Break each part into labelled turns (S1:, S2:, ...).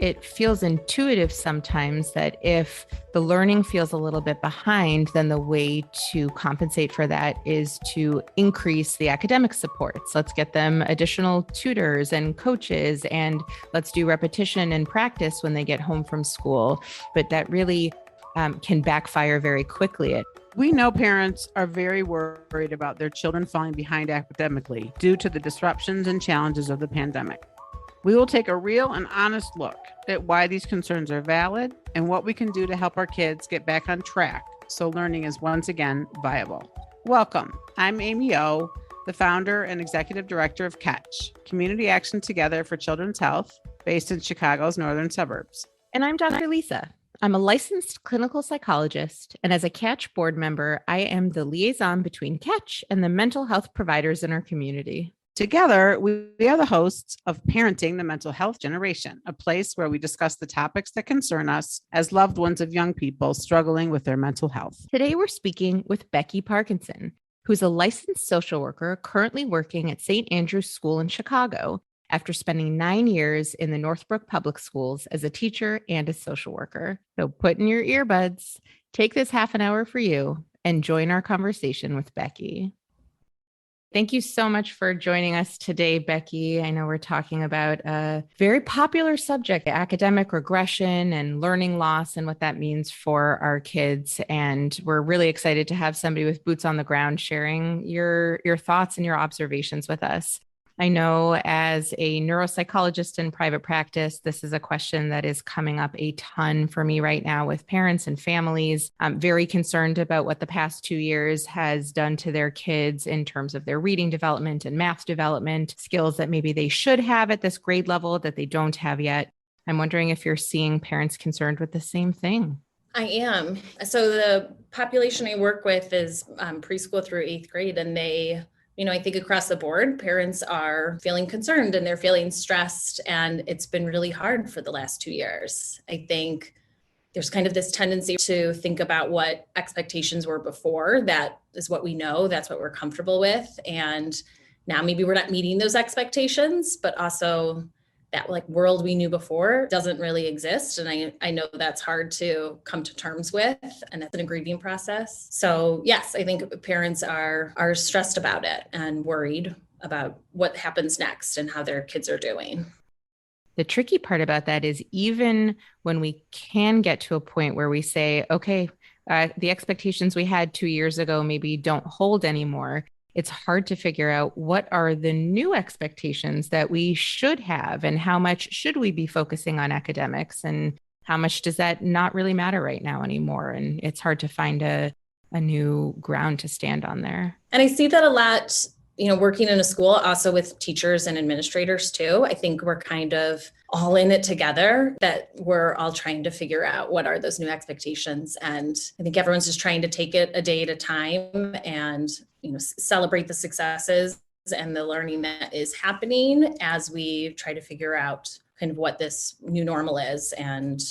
S1: it feels intuitive sometimes that if the learning feels a little bit behind, then the way to compensate for that is to increase the academic supports. Let's get them additional tutors and coaches, and let's do repetition and practice when they get home from school. But that really can backfire very quickly.
S2: We know parents are very worried about their children falling behind academically due to the disruptions and challenges of the pandemic. We will take a real and honest look at why these concerns are valid and what we can do to help our kids get back on track so learning is once again viable. Welcome. I'm Amy O, the founder and executive director of CATCH, Community Action Together for Children's Health, based in Chicago's northern suburbs.
S1: And I'm Dr. Lisa. I'm a licensed clinical psychologist, and as a CATCH board member, I am the liaison between CATCH and the mental health providers in our community.
S2: Together, we are the hosts of Parenting the Mental Health Generation, a place where we discuss the topics that concern us as loved ones of young people struggling with their mental health.
S1: Today, we're speaking with Becky Parkinson, who's a licensed social worker currently working at St. Andrew's School in Chicago after spending 9 years in the Northbrook public schools as a teacher and a social worker. So put in your earbuds, take this half an hour for you, and join our conversation with Becky. Thank you so much for joining us today, Becky. I know we're talking about a very popular subject, academic regression and learning loss and what that means for our kids. And we're really excited to have somebody with boots on the ground sharing your thoughts and your observations with us. I know as a neuropsychologist in private practice, this is a question that is coming up a ton for me right now with parents and families. I'm very concerned about what the past 2 years has done to their kids in terms of their reading development and math development, skills that maybe they should have at this grade level that they don't have yet. I'm wondering if you're seeing parents concerned with the same thing.
S3: I am. So the population I work with is preschool through 8th grade, and I think across the board, parents are feeling concerned and they're feeling stressed, and it's been really hard for the last 2 years. I think there's kind of this tendency to think about what expectations were before. That is what we know, that's what we're comfortable with. And now maybe we're not meeting those expectations, but also that world we knew before doesn't really exist. And I know that's hard to come to terms with, and that's a grieving process. So yes, I think parents are stressed about it and worried about what happens next and how their kids are doing.
S1: The tricky part about that is even when we can get to a point where we say, okay, the expectations we had 2 years ago maybe don't hold anymore, it's hard to figure out what are the new expectations that we should have and how much should we be focusing on academics and how much does that not really matter right now anymore. And it's hard to find a new ground to stand on there.
S3: And I see that a lot, working in a school, also with teachers and administrators too. I think we're kind of all in it together, that we're all trying to figure out what are those new expectations. And I think everyone's just trying to take it a day at a time and celebrate the successes and the learning that is happening as we try to figure out kind of what this new normal is and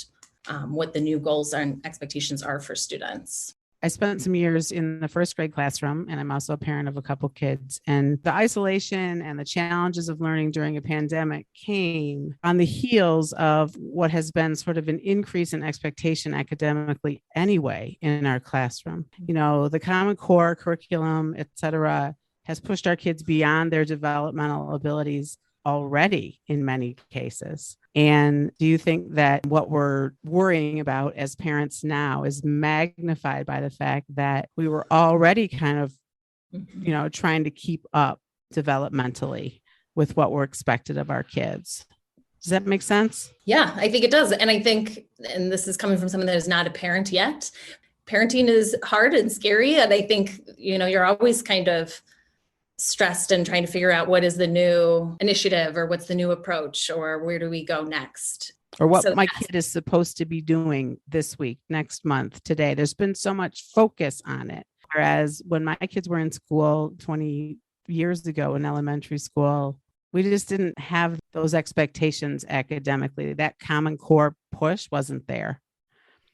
S3: what the new goals and expectations are for students.
S2: I spent some years in the first grade classroom, and I'm also a parent of a couple kids. And the isolation and the challenges of learning during a pandemic came on the heels of what has been sort of an increase in expectation academically anyway in our classroom. The Common Core curriculum, et cetera, has pushed our kids beyond their developmental abilities already in many cases. And do you think that what we're worrying about as parents now is magnified by the fact that we were already kind of, trying to keep up developmentally with what we're expected of our kids? Does that make sense?
S3: Yeah, I think it does. And I think, and this is coming from someone that is not a parent yet, parenting is hard and scary. And I think, you're always kind of stressed and trying to figure out what is the new initiative or what's the new approach or where do we go next?
S2: Or what my kid is supposed to be doing this week, next month, today. There's been so much focus on it. Whereas when my kids were in school 20 years ago in elementary school, we just didn't have those expectations academically. That Common Core push wasn't there.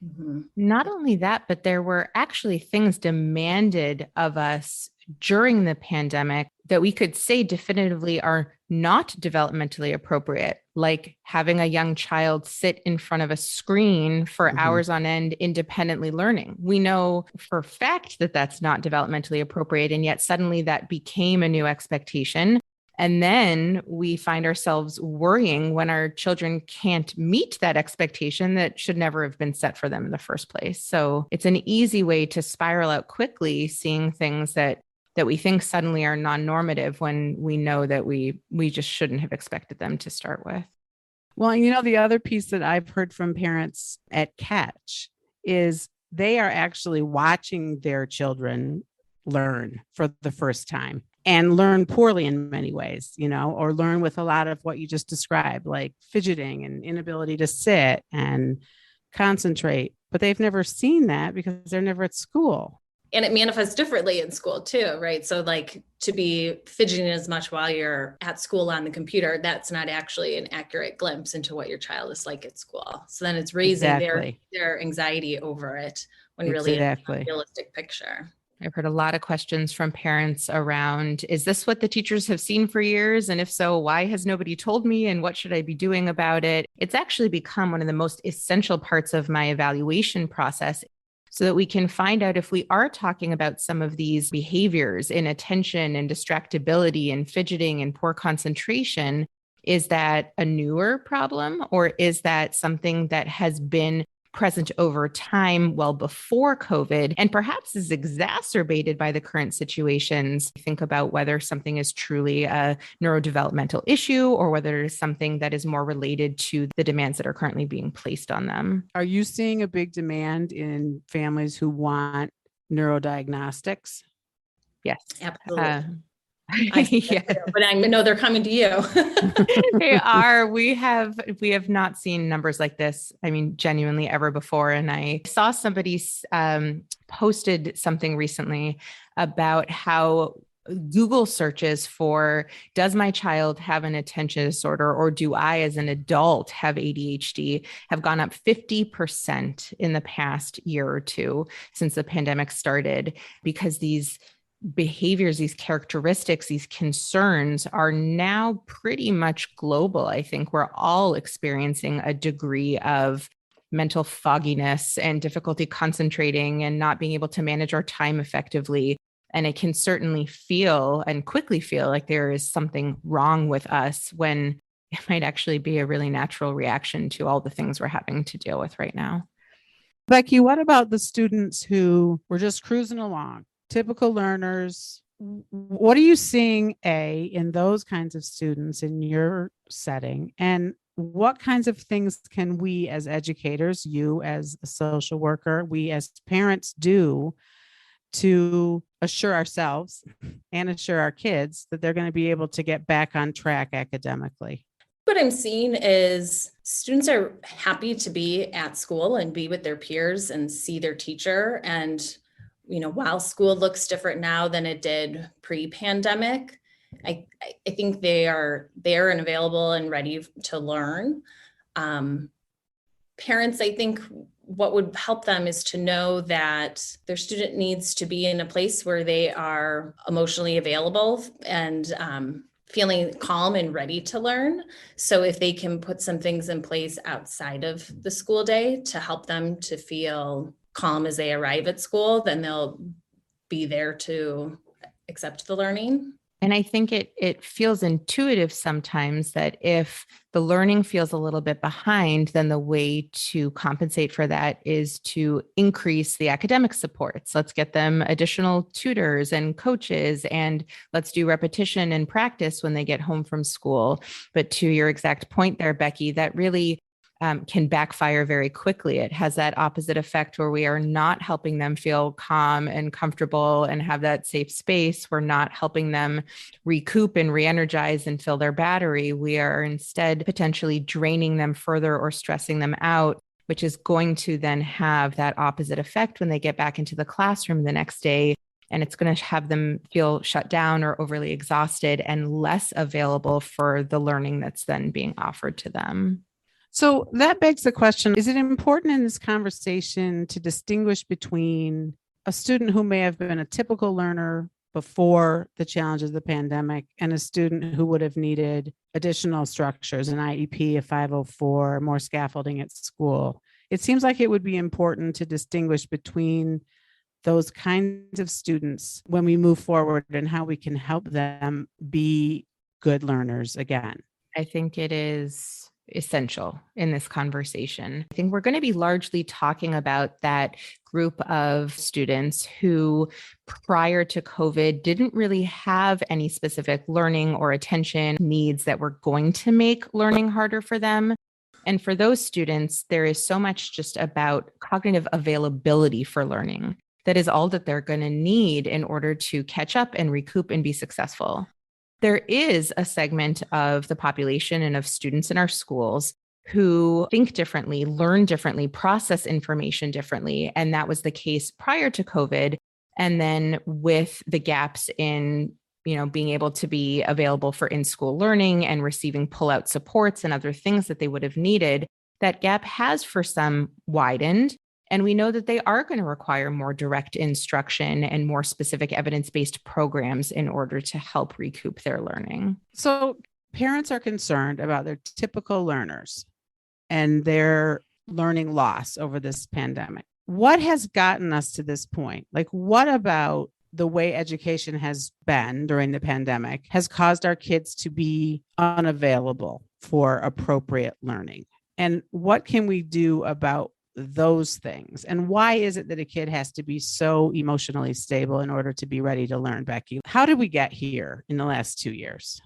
S1: Mm-hmm. Not only that, but there were actually things demanded of us during the pandemic that we could say definitively are not developmentally appropriate, like having a young child sit in front of a screen for hours on end, independently learning. We know for a fact that that's not developmentally appropriate, and yet suddenly that became a new expectation. And then we find ourselves worrying when our children can't meet that expectation that should never have been set for them in the first place. So it's an easy way to spiral out quickly, seeing things that we think suddenly are non-normative when we know that we just shouldn't have expected them to start with.
S2: Well, the other piece that I've heard from parents at Catch is they are actually watching their children learn for the first time and learn poorly in many ways, or learn with a lot of what you just described, like fidgeting and inability to sit and concentrate. But they've never seen that because they're never at school.
S3: And it manifests differently in school too, right? So like to be fidgeting as much while you're at school on the computer, that's not actually an accurate glimpse into what your child is like at school. So then it's raising their anxiety over it when really it's a realistic picture.
S1: I've heard a lot of questions from parents around, is this what the teachers have seen for years? And if so, why has nobody told me? And what should I be doing about it? It's actually become one of the most essential parts of my evaluation process, so that we can find out if we are talking about some of these behaviors, inattention and distractibility and fidgeting and poor concentration. Is that a newer problem, or is that something that has been present over time well before COVID and perhaps is exacerbated by the current situations? Think about whether something is truly a neurodevelopmental issue or whether it is something that is more related to the demands that are currently being placed on them.
S2: Are you seeing a big demand in families who want neurodiagnostics?
S3: Yes, absolutely.
S1: Yeah.
S3: But I know they're coming to you.
S1: They are. We have not seen numbers like this, genuinely ever before. And I saw somebody posted something recently about how Google searches for, does my child have an attention disorder, or do I as an adult have ADHD, have gone up 50% in the past year or two since the pandemic started, because these behaviors, these characteristics, these concerns are now pretty much global. I think we're all experiencing a degree of mental fogginess and difficulty concentrating and not being able to manage our time effectively. And it can certainly feel and quickly feel like there is something wrong with us when it might actually be a really natural reaction to all the things we're having to deal with right now.
S2: Becky, what about the students who were just cruising along? Typical learners. What are you seeing, in those kinds of students in your setting? And what kinds of things can we as educators, you as a social worker, we as parents do to assure ourselves and assure our kids that they're going to be able to get back on track academically?
S3: What I'm seeing is students are happy to be at school and be with their peers and see their teacher. And while school looks different now than it did pre-pandemic, I think they are there and available and ready to learn. Parents, I think what would help them is to know that their student needs to be in a place where they are emotionally available and feeling calm and ready to learn. So if they can put some things in place outside of the school day to help them to feel calm as they arrive at school, then they'll be there to accept the learning.
S1: And I think it feels intuitive sometimes that if the learning feels a little bit behind, then the way to compensate for that is to increase the academic supports. Let's get them additional tutors and coaches, and let's do repetition and practice when they get home from school. But to your exact point there, Becky, that really can backfire very quickly. It has that opposite effect where we are not helping them feel calm and comfortable and have that safe space. We're not helping them recoup and re-energize and fill their battery. We are instead potentially draining them further or stressing them out, which is going to then have that opposite effect when they get back into the classroom the next day. And it's going to have them feel shut down or overly exhausted and less available for the learning that's then being offered to them.
S2: So that begs the question, is it important in this conversation to distinguish between a student who may have been a typical learner before the challenges of the pandemic and a student who would have needed additional structures, an IEP, a 504, more scaffolding at school. It seems like it would be important to distinguish between those kinds of students when we move forward and how we can help them be good learners again.
S1: I think it is essential in this conversation. I think we're going to be largely talking about that group of students who prior to COVID didn't really have any specific learning or attention needs that were going to make learning harder for them. And for those students, there is so much just about cognitive availability for learning. That is all that they're going to need in order to catch up and recoup and be successful. There is a segment of the population and of students in our schools who think differently, learn differently, process information differently. And that was the case prior to COVID. And then with the gaps in, being able to be available for in-school learning and receiving pull-out supports and other things that they would have needed, that gap has for some widened. And we know that they are going to require more direct instruction and more specific evidence-based programs in order to help recoup their learning.
S2: So parents are concerned about their typical learners and their learning loss over this pandemic. What has gotten us to this point? Like, what about the way education has been during the pandemic has caused our kids to be unavailable for appropriate learning? And what can we do about those things? And why is it that a kid has to be so emotionally stable in order to be ready to learn, Becky? How did we get here in the last 2 years?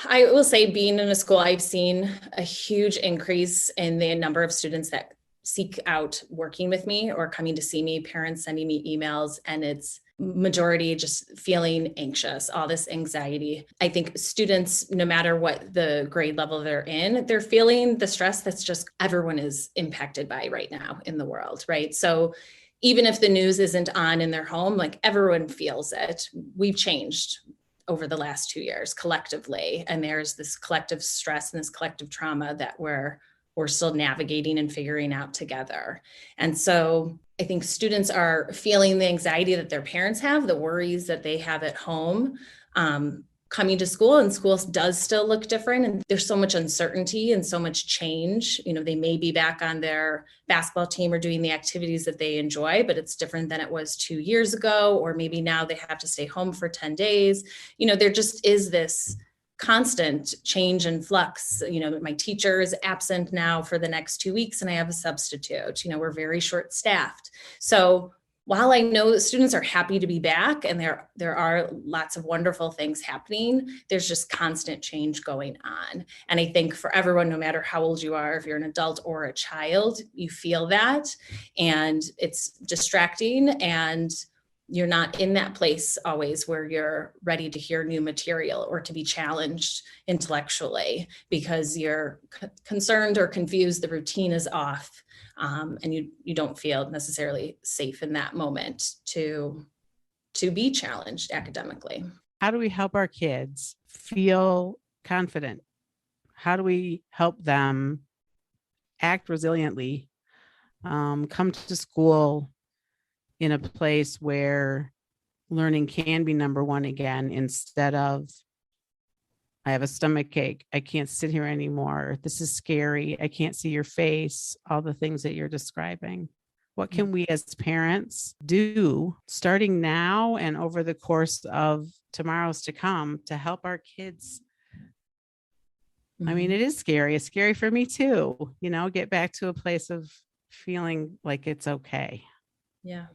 S3: I will say, being in a school, I've seen a huge increase in the number of students that seek out working with me or coming to see me, parents sending me emails, and it's majority just feeling anxious, all this anxiety. I think students, no matter what the grade level they're in, they're feeling the stress that's just everyone is impacted by right now in the world, right? So even if the news isn't on in their home, like everyone feels it. We've changed over the last 2 years collectively, and there's this collective stress and this collective trauma that we're still navigating and figuring out together. And so I think students are feeling the anxiety that their parents have, the worries that they have at home, coming to school, and school does still look different. And there's so much uncertainty and so much change. They may be back on their basketball team or doing the activities that they enjoy, but it's different than it was 2 years ago, or maybe now they have to stay home for 10 days. There just is this constant change and flux. My teacher is absent now for the next 2 weeks and I have a substitute. We're very short staffed. So while I know that students are happy to be back and there are lots of wonderful things happening, there's just constant change going on. And I think for everyone, no matter how old you are, if you're an adult or a child, you feel that, and it's distracting, and you're not in that place always where you're ready to hear new material or to be challenged intellectually because you're concerned or confused, the routine is off, and you don't feel necessarily safe in that moment to be challenged academically.
S2: How do we help our kids feel confident? How do we help them act resiliently, come to school in a place where learning can be number one again, instead of, I have a stomach ache, I can't sit here anymore, this is scary, I can't see your face, all the things that you're describing? What can we as parents do starting now and over the course of tomorrows to come to help our kids? I mean, it is scary. It's scary for me too, get back to a place of feeling like it's okay.
S3: Yeah.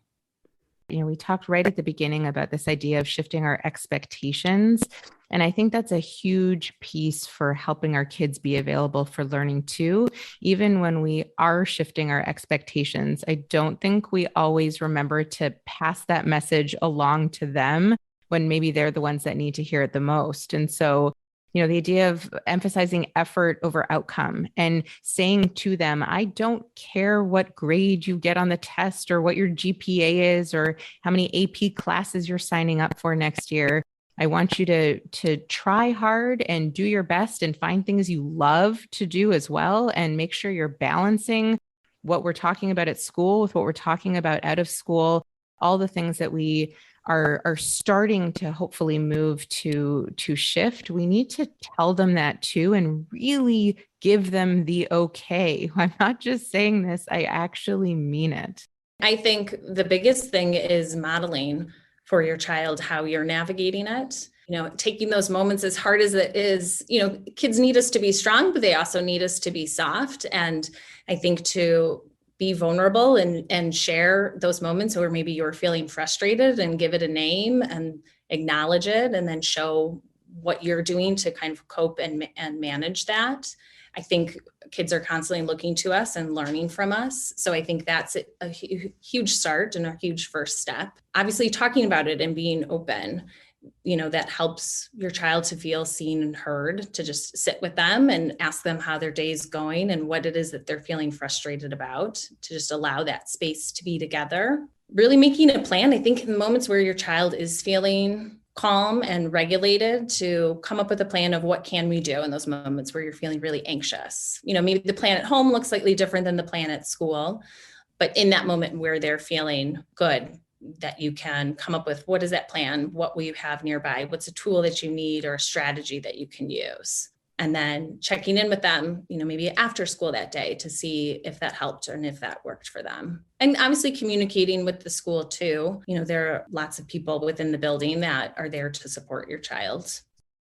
S1: We talked right at the beginning about this idea of shifting our expectations. And I think that's a huge piece for helping our kids be available for learning too. Even when we are shifting our expectations, I don't think we always remember to pass that message along to them when maybe they're the ones that need to hear it the most. And so the idea of emphasizing effort over outcome and saying to them, I don't care what grade you get on the test or what your GPA is or how many AP classes you're signing up for next year. I want you to try hard and do your best and find things you love to do as well, and make sure you're balancing what we're talking about at school with what we're talking about out of school, all the things that we are starting to hopefully move to shift, we need to tell them that too and really give them the okay. I'm not just saying this, I actually mean it.
S3: I think the biggest thing is modeling for your child how you're navigating it. Taking those moments, as hard as it is, kids need us to be strong, but they also need us to be soft. And I think to be vulnerable and share those moments where maybe you're feeling frustrated and give it a name and acknowledge it, and then show what you're doing to kind of cope and manage that. I think kids are constantly looking to us and learning from us. So I think that's a huge start and a huge first step. Obviously, talking about it and being open, that helps your child to feel seen and heard, to just sit with them and ask them how their day is going and what it is that they're feeling frustrated about, to just allow that space to be together. Really making a plan. I think in moments where your child is feeling calm and regulated, to come up with a plan of what can we do in those moments where you're feeling really anxious. Maybe the plan at home looks slightly different than the plan at school, but in that moment where they're feeling good, that you can come up with, what is that plan? What will you have nearby? What's a tool that you need or a strategy that you can use? And then checking in with them, maybe after school that day, to see if that helped and if that worked for them. And obviously communicating with the school too. There are lots of people within the building that are there to support your child.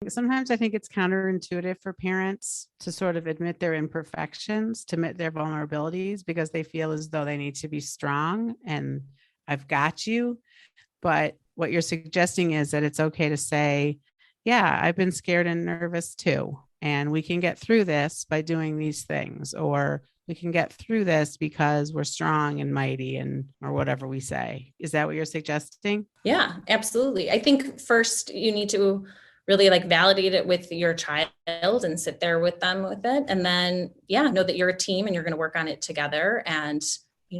S2: Sometimes I think it's counterintuitive for parents to sort of admit their imperfections, to admit their vulnerabilities, because they feel as though they need to be strong and I've got you. But what you're suggesting is that it's okay to say, yeah, I've been scared and nervous too. And we can get through this by doing these things, or we can get through this because we're strong and mighty, or whatever we say. Is that what you're suggesting?
S3: Yeah, absolutely. I think first you need to really validate it with your child and sit there with them with it. And then, know that you're a team and you're going to work on it together, and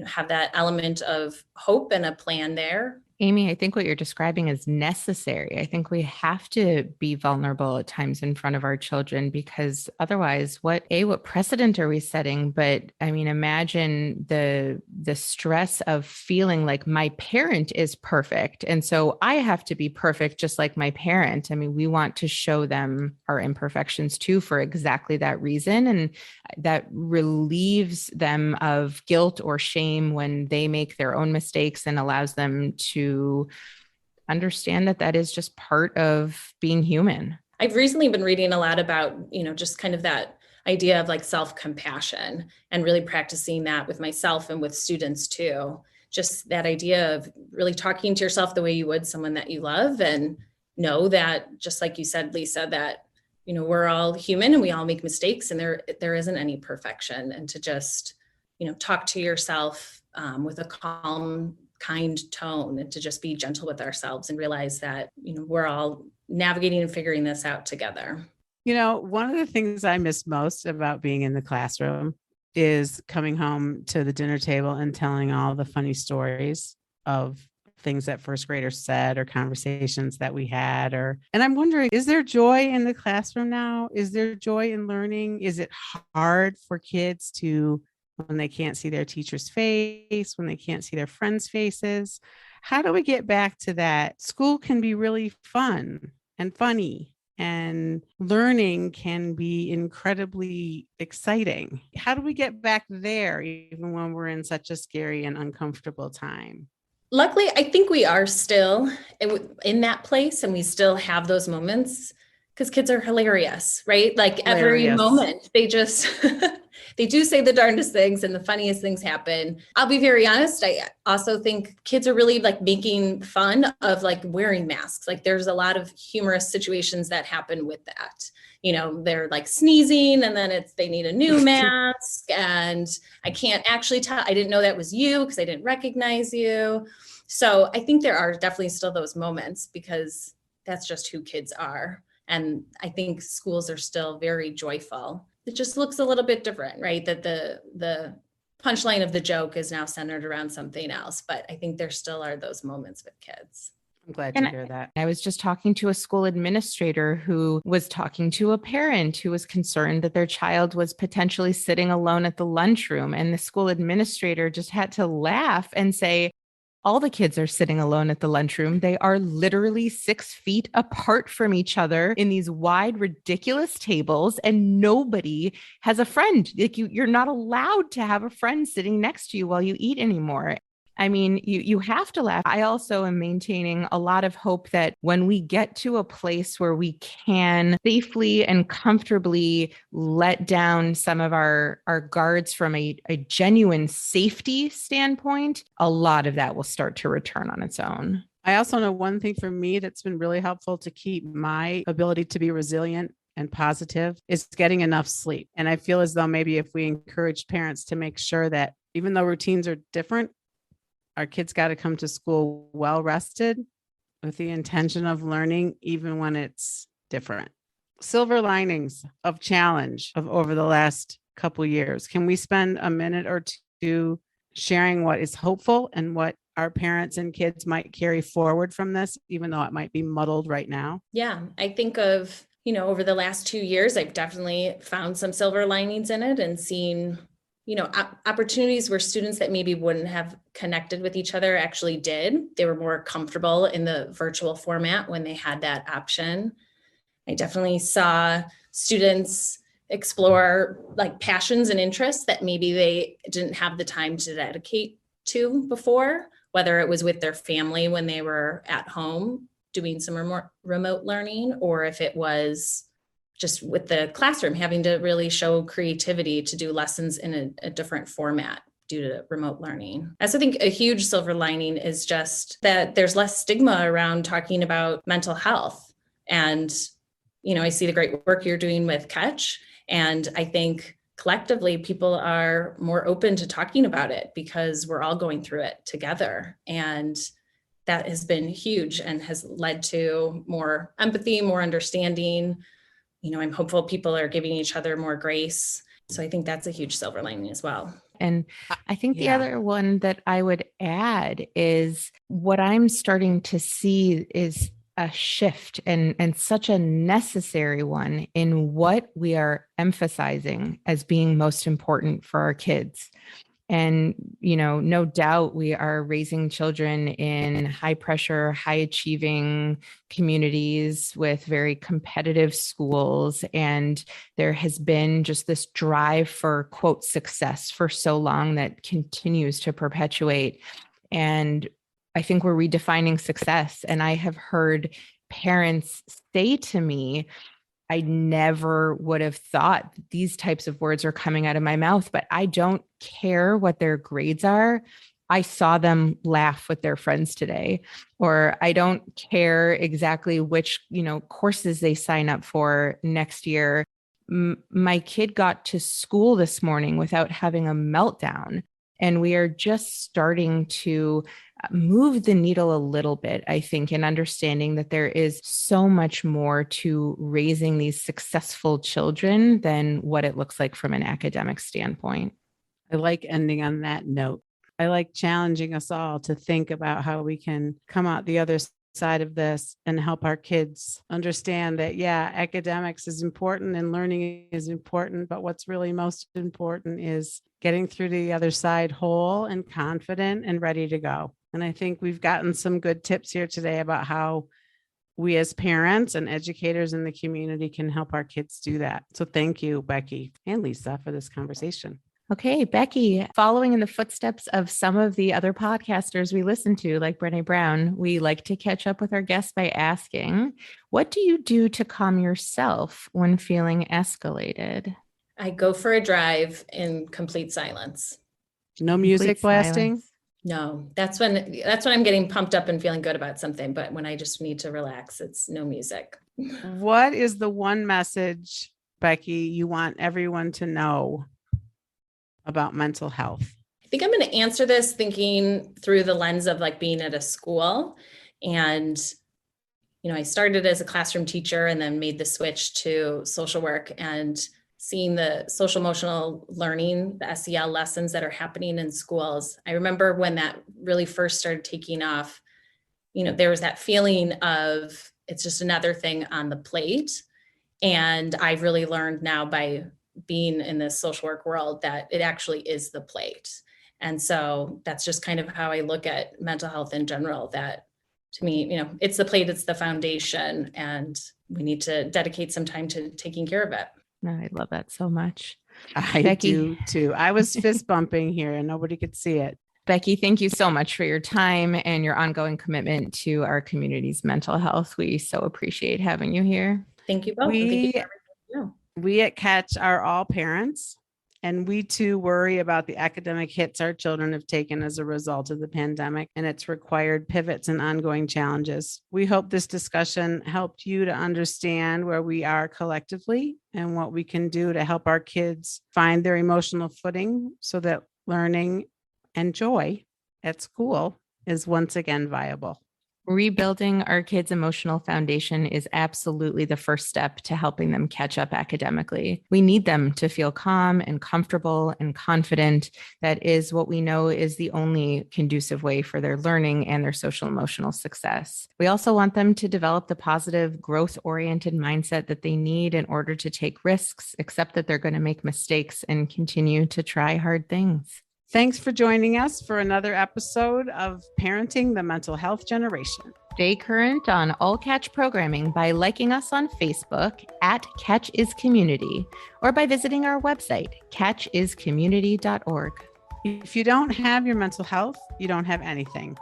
S3: have that element of hope and a plan there.
S1: Amy, I think what you're describing is necessary. I think we have to be vulnerable at times in front of our children, because otherwise, what precedent are we setting? But I mean, imagine the stress of feeling like my parent is perfect, and so I have to be perfect just like my parent. I mean, we want to show them our imperfections too, for exactly that reason. And that relieves them of guilt or shame when they make their own mistakes, and allows them to understand that is just part of being human.
S3: I've recently been reading a lot about, just kind of that idea of self-compassion, and really practicing that with myself and with students too. Just that idea of really talking to yourself the way you would someone that you love, and know that, just like you said, Lisa, that, we're all human and we all make mistakes, and there isn't any perfection. And to just, talk to yourself with a calm, kind tone, and to just be gentle with ourselves and realize that, we're all navigating and figuring this out together.
S2: One of the things I miss most about being in the classroom is coming home to the dinner table and telling all the funny stories of things that first graders said, or conversations that we had, and I'm wondering, is there joy in the classroom now? Is there joy in learning? Is it hard for kids to, when they can't see their teacher's face, when they can't see their friends' faces? How do we get back to that? School can be really fun and funny, and learning can be incredibly exciting. How do we get back there, even when we're in such a scary and uncomfortable time?
S3: Luckily, I think we are still in that place, and we still have those moments, because kids are hilarious, right? Every moment they just, they do say the darndest things and the funniest things happen. I'll be very honest. I also think kids are really making fun of wearing masks. There's a lot of humorous situations that happen with that. They're sneezing, and then they need a new mask, and I can't actually tell. I didn't know that was you because I didn't recognize you. So I think there are definitely still those moments, because that's just who kids are. And I think schools are still very joyful. It just looks a little bit different, right? That the punchline of the joke is now centered around something else. But I think there still are those moments with kids.
S2: I'm glad to hear that.
S1: I was just talking to a school administrator who was talking to a parent who was concerned that their child was potentially sitting alone at the lunchroom. And the school administrator just had to laugh and say, all the kids are sitting alone at the lunchroom. They are literally 6 feet apart from each other in these wide, ridiculous tables, and nobody has a friend. Like you're not allowed to have a friend sitting next to you while you eat anymore. I mean, you have to laugh. I also am maintaining a lot of hope that when we get to a place where we can safely and comfortably let down some of our guards from a genuine safety standpoint, a lot of that will start to return on its own.
S2: I also know one thing for me that's been really helpful to keep my ability to be resilient and positive is getting enough sleep. And I feel as though maybe if we encourage parents to make sure that even though routines are different, our kids got to come to school well rested with the intention of learning, even when it's different. Silver linings of challenge of over the last couple years. Can we spend a minute or two sharing what is hopeful and what our parents and kids might carry forward from this, even though it might be muddled right now?
S3: Yeah, I think of, over the last 2 years, I've definitely found some silver linings in it and seen opportunities where students that maybe wouldn't have connected with each other actually did. They were more comfortable in the virtual format when they had that option. I definitely saw students explore like passions and interests that maybe they didn't have the time to dedicate to before, whether it was with their family when they were at home doing some remote learning, or if it was just with the classroom, having to really show creativity to do lessons in a different format due to remote learning. I also think a huge silver lining is just that there's less stigma around talking about mental health. And, I see the great work you're doing with Catch. And I think collectively people are more open to talking about it because we're all going through it together. And that has been huge and has led to more empathy, more understanding. I'm hopeful people are giving each other more grace. So I think that's a huge silver lining as well.
S1: And I think the other one that I would add is what I'm starting to see is a shift and such a necessary one in what we are emphasizing as being most important for our kids. And, no doubt we are raising children in high pressure, high achieving communities with very competitive schools. And there has been just this drive for, quote, success for so long that continues to perpetuate. And I think we're redefining success. And I have heard parents say to me, I never would have thought these types of words are coming out of my mouth, but I don't care what their grades are. I saw them laugh with their friends today, or I don't care exactly which, courses they sign up for next year. My kid got to school this morning without having a meltdown. And we are just starting to move the needle a little bit, I think, in understanding that there is so much more to raising these successful children than what it looks like from an academic standpoint.
S2: I like ending on that note. I like challenging us all to think about how we can come out the other side of this and help our kids understand that, academics is important and learning is important, but what's really most important is getting through to the other side whole and confident and ready to go. And I think we've gotten some good tips here today about how we as parents and educators in the community can help our kids do that. So thank you, Becky and Lisa, for this conversation.
S1: Okay, Becky, following in the footsteps of some of the other podcasters we listen to, like Brené Brown, we like to catch up with our guests by asking, what do you do to calm yourself when feeling escalated?
S3: I go for a drive in complete silence.
S2: No music blasting?
S1: Silence.
S3: No, that's when I'm getting pumped up and feeling good about something. But when I just need to relax, it's no music.
S2: What is the one message, Becky, you want everyone to know about mental health?
S3: I think I'm going to answer this thinking through the lens of like being at a school. And, I started as a classroom teacher and then made the switch to social work and seeing the social emotional learning, the SEL lessons that are happening in schools. I remember when that really first started taking off, there was that feeling of it's just another thing on the plate. And I've really learned now by being in this social work world that it actually is the plate. And so that's just kind of how I look at mental health in general, that to me, it's the plate, it's the foundation, and we need to dedicate some time to taking care of it.
S1: No, I love that so much.
S2: I
S1: Becky.
S2: do too. I was fist bumping here and nobody could see it.
S1: Becky, thank you so much for your time and your ongoing commitment to our community's mental health. We so appreciate having you here.
S3: Thank you both. And thank you for everything you do.
S2: We at Catch are all parents, and we too worry about the academic hits our children have taken as a result of the pandemic and its required pivots and ongoing challenges. We hope this discussion helped you to understand where we are collectively and what we can do to help our kids find their emotional footing so that learning and joy at school is once again viable.
S1: Rebuilding our kids' emotional foundation is absolutely the first step to helping them catch up academically. We need them to feel calm and comfortable and confident. That is what we know is the only conducive way for their learning and their social emotional success. We also want them to develop the positive, growth-oriented mindset that they need in order to take risks, accept that they're going to make mistakes, and continue to try hard things.
S2: Thanks for joining us for another episode of Parenting the Mental Health Generation.
S1: Stay current on all Catch programming by liking us on Facebook at Catch is Community or by visiting our website, catchiscommunity.org.
S2: If you don't have your mental health, you don't have anything.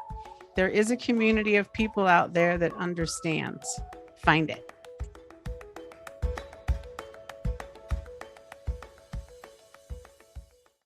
S2: There is a community of people out there that understands. Find it.